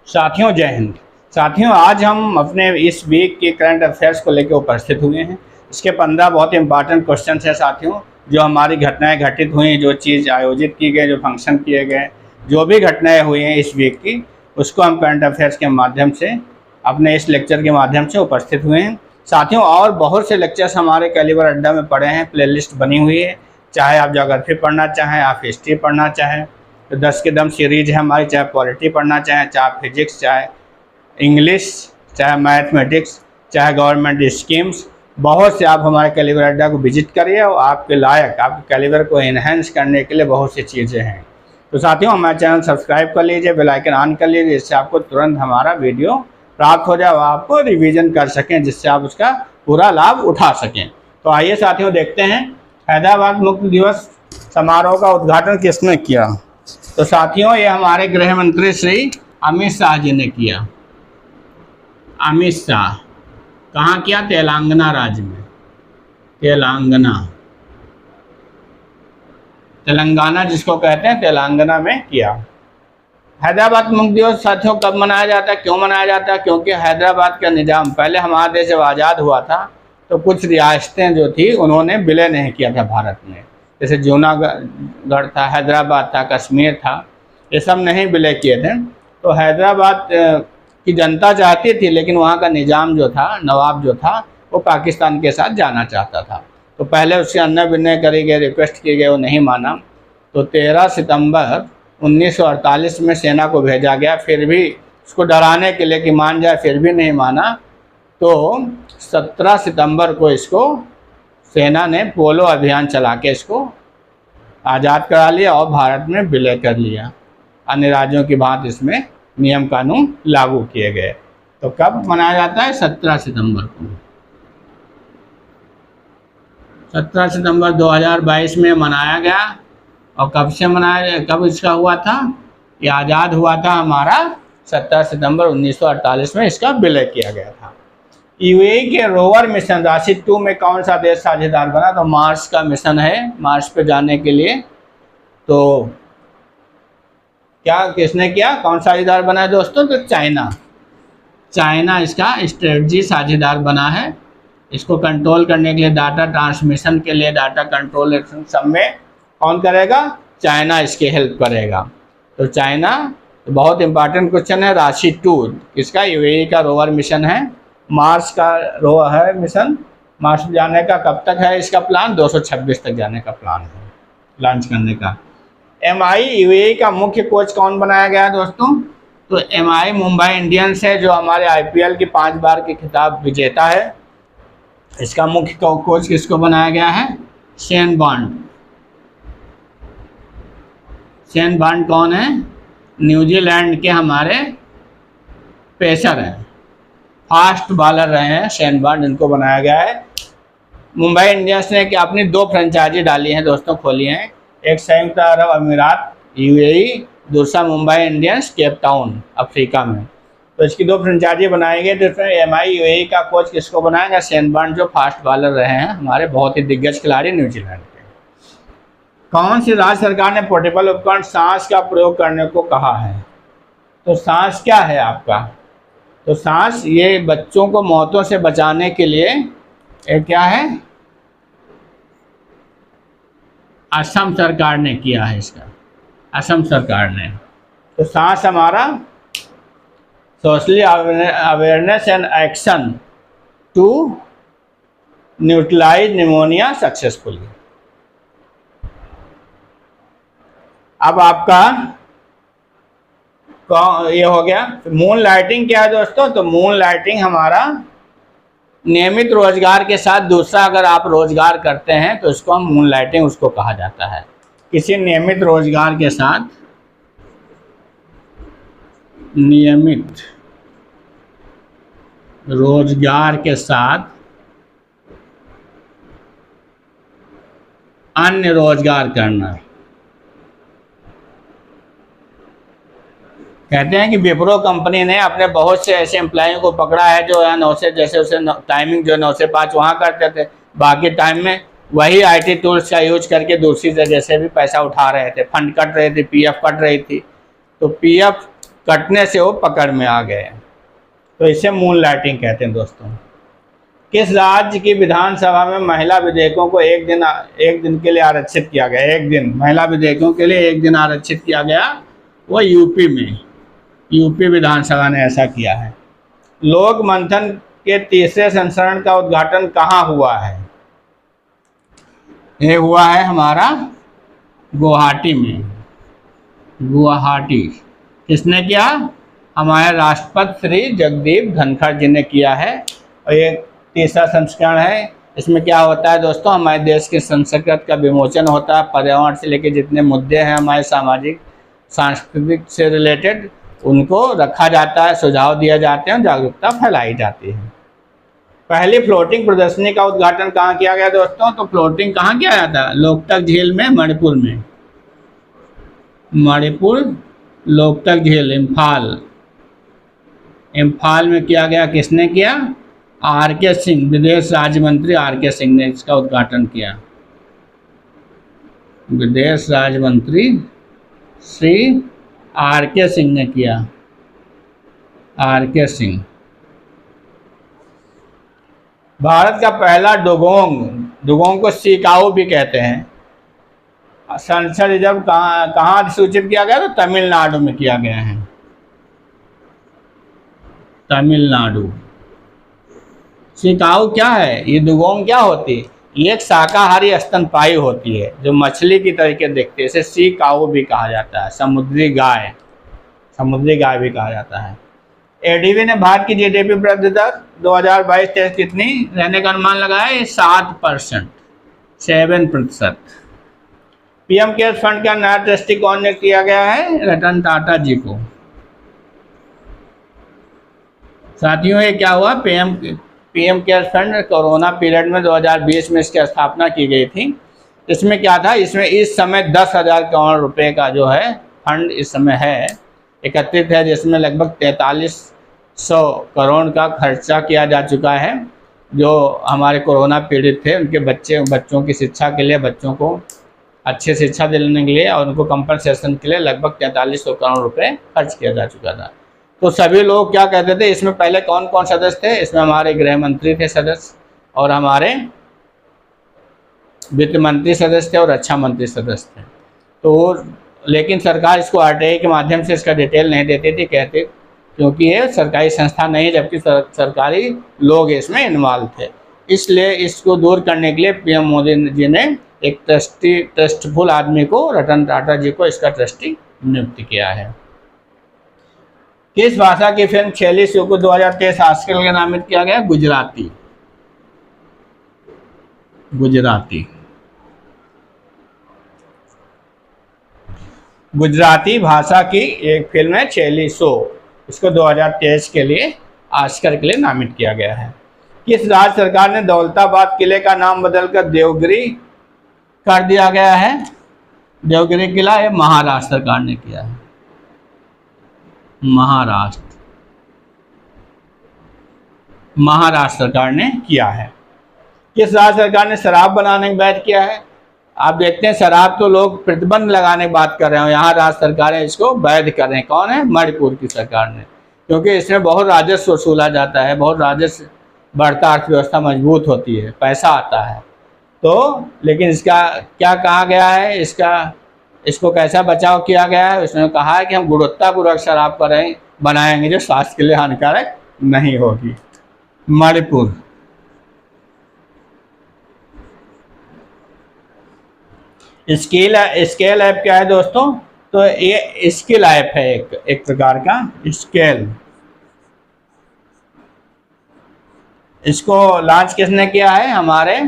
साथियों जय हिंद। साथियों आज हम अपने इस वीक के करंट अफेयर्स को लेकर उपस्थित हुए हैं। इसके 15 बहुत इंपॉर्टेंट क्वेश्चन हैं साथियों, जो हमारी घटनाएं घटित हुई, जो चीज़ आयोजित की गई, जो फंक्शन किए गए, जो भी घटनाएं हुई हैं इस वीक की, उसको हम करंट अफेयर्स के माध्यम से अपने इस लेक्चर के माध्यम से उपस्थित हुए हैं साथियों। और बहुत से लेक्चर्स हमारे कैलिबर अड्डा में पड़े हैं, प्लेलिस्ट बनी हुई है। चाहे आप ज्योग्राफी पढ़ना चाहें, आप हिस्ट्री पढ़ना चाहें तो 10 के दम सीरीज है हमारी, चाहे पॉलिटी पढ़ना चाहें, चाहे फिजिक्स, चाहे इंग्लिश, चाहे मैथमेटिक्स, चाहे गवर्नमेंट स्कीम्स, बहुत से आप हमारे कैलिबर अड्डा को विजिट करिए और आपके लायक, आपके कैलिबर को इन्हेंस करने के लिए बहुत सी चीज़ें हैं। तो साथियों हमारे चैनल सब्सक्राइब कर लीजिए, बेल आइकन ऑन कर लीजिए, जिससे आपको तुरंत हमारा वीडियो प्राप्त हो जाए और आपको रिवीजन कर सकें, जिससे आप उसका पूरा लाभ उठा सकें। तो आइए साथियों देखते हैं, हैदराबाद मुक्ति दिवस समारोह का उद्घाटन किसने किया। तो साथियों ये हमारे गृह मंत्री श्री अमित शाह जी ने किया। अमित शाह कहाँ किया? तेलंगाना राज्य में, तेलंगाना जिसको कहते हैं, तेलंगाना में किया। हैदराबाद मुक्ति दिवस साथियों कब मनाया जाता है, क्यों मनाया जाता है? क्योंकि हैदराबाद का निज़ाम, पहले हमारा देश जब आज़ाद हुआ था तो कुछ रियासतें जो थी उन्होंने विलय नहीं किया था भारत में, जैसे जूनागढ़ था, हैदराबाद था, कश्मीर था, ये सब नहीं विलय किए थे। तो हैदराबाद की जनता चाहती थी, लेकिन वहाँ का निज़ाम जो था, नवाब जो था, वो पाकिस्तान के साथ जाना चाहता था। तो पहले उससे अन्य विनय करी गई, रिक्वेस्ट की गई, वो नहीं माना। तो 13 सितंबर 1948 में सेना को भेजा गया, फिर भी उसको डराने के लिए कि मान जाए, फिर भी नहीं माना। तो 17 सितंबर को इसको सेना ने पोलो अभियान चला के इसको आज़ाद करा लिया और भारत में विलय कर लिया। अन्य राज्यों की भांति इसमें नियम कानून लागू किए गए। तो कब मनाया जाता है? 17 सितंबर को। 17 सितंबर 2022 में मनाया गया। और कब से मनाया, कब इसका हुआ था? ये आज़ाद हुआ था हमारा 17 सितंबर 1948 में, इसका विलय किया गया था। यूएई के रोवर मिशन राशि 2 में कौन सा देश साझेदार बना? तो मार्स का मिशन है, मार्स पे जाने के लिए। तो क्या किसने किया, कौन साझेदार बना है दोस्तों? तो चाइना इसका स्ट्रेटजी साझेदार बना है। इसको कंट्रोल करने के लिए, डाटा ट्रांसमिशन के लिए, डाटा कंट्रोल सब में कौन करेगा? चाइना इसकी हेल्प करेगा। तो चाइना, तो बहुत इंपॉर्टेंट क्वेश्चन है। राशि 2 इसका यूएई का रोवर मिशन है, मार्स का रोवर है मिशन। मार्स जाने का कब तक है इसका प्लान? 226 तक जाने का प्लान है, लॉन्च करने का। MI यूएई का मुख्य कोच कौन बनाया गया दोस्तों? तो MI मुंबई इंडियंस है, जो हमारे IPL की 5 बार की खिताब विजेता है। इसका मुख्य कोच किसको बनाया गया है? Shane bond. शेन बॉन्ड कौन है? न्यूजीलैंड के हमारे पेसर हैं, फास्ट बॉलर रहे हैं शेन बॉन्ड, इनको बनाया गया है। मुंबई इंडियंस ने कि अपनी 2 फ्रेंचाइजी डाली हैं दोस्तों, खोली हैं। एक संयुक्त अरब अमीरात यूएई, दूसरा Mumbai Indians Cape Town Africa में। तो इसकी 2 फ्रेंचाइजी बनाई गई। तो इसमें MI यूएई का कोच किसको बनाएगा? शेन बॉन्ड, जो फास्ट बॉलर रहे हैं हमारे, बहुत ही दिग्गज खिलाड़ी न्यूजीलैंड के। कौन सी राज्य सरकार ने पोर्टेबल उपकरण सांस का प्रयोग करने को कहा है? तो सांस क्या है आपका? तो सांस ये बच्चों को मौतों से बचाने के लिए एक क्या है? असम सरकार ने किया है इसका, असम सरकार ने। तो सांस हमारा socially awareness and action to neutralise pneumonia successfully. अब आपका ये हो गया। मून लाइटिंग क्या है दोस्तों? तो मून लाइटिंग हमारा नियमित रोजगार के साथ दूसरा अगर आप रोजगार करते हैं तो इसको हम मून लाइटिंग उसको कहा जाता है। किसी नियमित रोजगार के साथ, नियमित रोजगार के साथ अन्य रोजगार करना। कहते हैं कि विप्रो कंपनी ने अपने बहुत से ऐसे एम्प्लॉयों को पकड़ा है जो है 9 से, जैसे उसे टाइमिंग जो 9 से 5 वहाँ करते थे, बाकी टाइम में वही IT टूल्स का यूज करके दूसरी जगह से भी पैसा उठा रहे थे, फंड कट रहे थे, PF कट रही थी। तो PF कटने से वो पकड़ में आ गए, तो इसे मून लाइटिंग कहते हैं दोस्तों। किस राज्य की विधानसभा में महिला विधेयकों को एक दिन के लिए आरक्षित किया गया? एक दिन महिला विधेयकों के लिए एक दिन आरक्षित किया गया, वो यूपी में, यूपी विधानसभा ने ऐसा किया है। लोक मंथन के तीसरे संस्करण का उद्घाटन कहाँ हुआ है? ये हुआ है हमारा गुवाहाटी में, गुवाहाटी। किसने किया? हमारे राष्ट्रपति श्री जगदीप धनखड़ जी ने किया है। और ये तीसरा संस्करण है। इसमें क्या होता है दोस्तों, हमारे देश के संस्कृत का विमोचन होता है, पर्यावरण से लेकर जितने मुद्दे हैं हमारे सामाजिक सांस्कृतिक से रिलेटेड, उनको रखा जाता है, सुझाव दिए जाते हैं, जागरूकता फैलाई जाती है। पहली फ्लोटिंग प्रदर्शनी का उद्घाटन कहाँ किया गया दोस्तों? तो फ्लोटिंग कहाँ किया जाता है? लोकतक झील में, मणिपुर में, मणिपुर लोकतक झील, इम्फाल, इम्फाल में किया गया। किसने किया? आर.के. सिंह, विदेश राज्य मंत्री आर.के. सिंह ने इसका उद्घाटन किया। विदेश राज्य मंत्री श्री आर.के. सिंह ने किया, आर.के. सिंह। भारत का पहला डुगोंग को सिकाऊ भी कहते हैं, संसद रिजर्व कहाँ सूचित किया गया? तो तमिलनाडु में किया गया है, तमिलनाडु। सिकाऊ क्या है? ये डुगोंग क्या होती है? ये एक शाकाहारी स्तनपायी होती है जो मछली की तरीके दिखती है, इसे सिकाऊ भी कहा जाता है। समुद्री गाय, समुद्री गाय भी कहा जाता है। एडीबी ने भारत की जीडीपी वृद्धि दर 2022-23 कितनी रहने का अनुमान लगाया? 7%, 7%। पीएम केयर्स फंड का नया ट्रस्टी कौन ने किया गया है? रतन टाटा जी को। साथियों, ये क्या हुआ? PM cares fund corona period में 2020 में इसकी स्थापना की गई थी। इसमें क्या था? इसमें इस समय 10,000 करोड़ रुपए का जो है फंड इस समय है, एकत्रित है, जिसमें लगभग 4300 करोड़ का खर्चा किया जा चुका है। जो हमारे कोरोना पीड़ित थे उनके बच्चों की शिक्षा के लिए, बच्चों को अच्छी शिक्षा दिलाने के लिए और उनको कंपनसेशन के लिए लगभग 4300 करोड़ रुपए खर्च किया जा चुका था। तो सभी लोग क्या कहते थे? इसमें पहले कौन कौन सदस्य थे? इसमें हमारे गृह मंत्री थे सदस्य, और हमारे वित्त मंत्री सदस्य थे, और रक्षा मंत्री सदस्य थे। तो लेकिन सरकार इसको आरटीआई के माध्यम से इसका डिटेल नहीं देती थी, कहते क्योंकि ये सरकारी संस्था नहीं, जबकि सरकारी लोग इसमें इन्वॉल्व थे। इसलिए इसको दूर करने के लिए पीएम मोदी जी ने एक ट्रस्टफुल आदमी को, रतन टाटा जी को, इसका ट्रस्टी नियुक्त किया है। किस भाषा की फिल्म छैली शो को 2023 ऑस्कर के लिए नामित किया गया? गुजराती, गुजराती, गुजराती भाषा की एक फिल्म है छैली शो, इसको 2023 के लिए ऑस्कर के लिए नामित किया गया है। किस राज्य सरकार ने दौलताबाद किले का नाम बदलकर देवगिरी कर दिया गया है? देवगिरी किला ये महाराष्ट्र सरकार ने किया है, महाराष्ट्र सरकार ने किया है। किस राज्य सरकार ने शराब बनाने की वैध किया है? आप देखते हैं शराब तो लोग प्रतिबंध लगाने की बात कर रहे हैं, यहाँ राज्य सरकारें इसको वैध कर रहे हैं। कौन है? मणिपुर की सरकार ने, क्योंकि इसमें बहुत राजस्व वसूला जाता है, बहुत राजस्व बढ़ता, अर्थव्यवस्था मजबूत होती है, पैसा आता है। तो लेकिन इसका क्या कहा गया है? इसको कैसा बचाव किया गया है? उसने कहा है कि हम गुणवत्तापूर्वक शराब बनाएंगे जो स्वास्थ्य के लिए हानिकारक नहीं होगी। मणिपुर। स्केल ऐप क्या है दोस्तों? तो ये स्किल ऐप है, एक प्रकार का स्केल। इसको लॉन्च किसने किया है? हमारे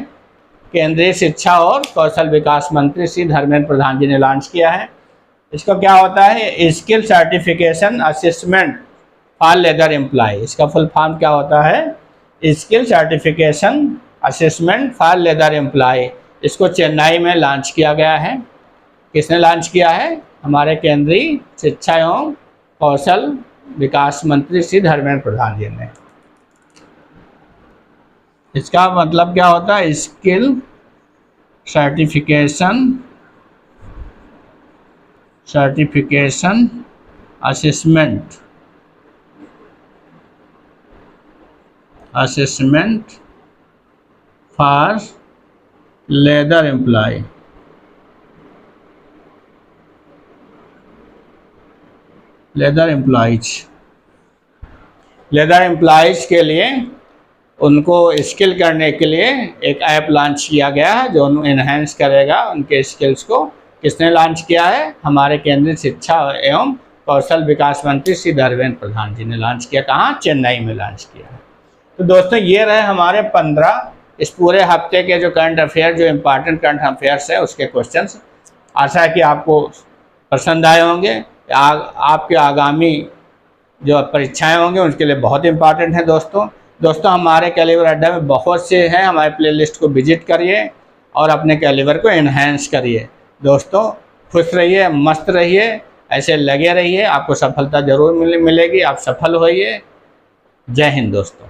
केंद्रीय शिक्षा और कौशल विकास मंत्री श्री धर्मेंद्र प्रधान जी ने लॉन्च किया है। इसका क्या होता है? Skill certification assessment for leather employ. इसका फुल फॉर्म क्या होता है? Skill certification assessment for leather employ. इसको चेन्नई में लॉन्च किया गया है। किसने लॉन्च किया है? हमारे केंद्रीय शिक्षा एवं कौशल विकास मंत्री श्री धर्मेंद्र प्रधान जी ने। इसका मतलब क्या होता है? Skill certification assessment for leather employ. Leather employees के लिए उनको स्किल करने के लिए एक ऐप लॉन्च किया गया है जो इन्हेंस करेगा उनके स्किल्स को। किसने लॉन्च किया है? हमारे केंद्रीय शिक्षा एवं कौशल विकास मंत्री श्री धर्मेंद्र प्रधान जी ने लॉन्च किया। कहाँ? चेन्नई में लॉन्च किया है। तो दोस्तों ये रहे हमारे 15 इस पूरे हफ्ते के जो करंट अफेयर, जो इम्पॉर्टेंट करंट अफेयर्स है उसके क्वेश्चंस। आशा है कि आपको पसंद आए होंगे। आपके आगामी जो परीक्षाएं होंगी उनके लिए बहुत इंपॉर्टेंट है दोस्तों हमारे कैलिबर अड्डा में बहुत से हैं। हमारे प्लेलिस्ट को विजिट करिए और अपने कैलिबर को एनहेंस करिए। दोस्तों खुश रहिए, मस्त रहिए, ऐसे लगे रहिए, आपको सफलता जरूर मिलेगी। आप सफल होइए। जय हिंद दोस्तों।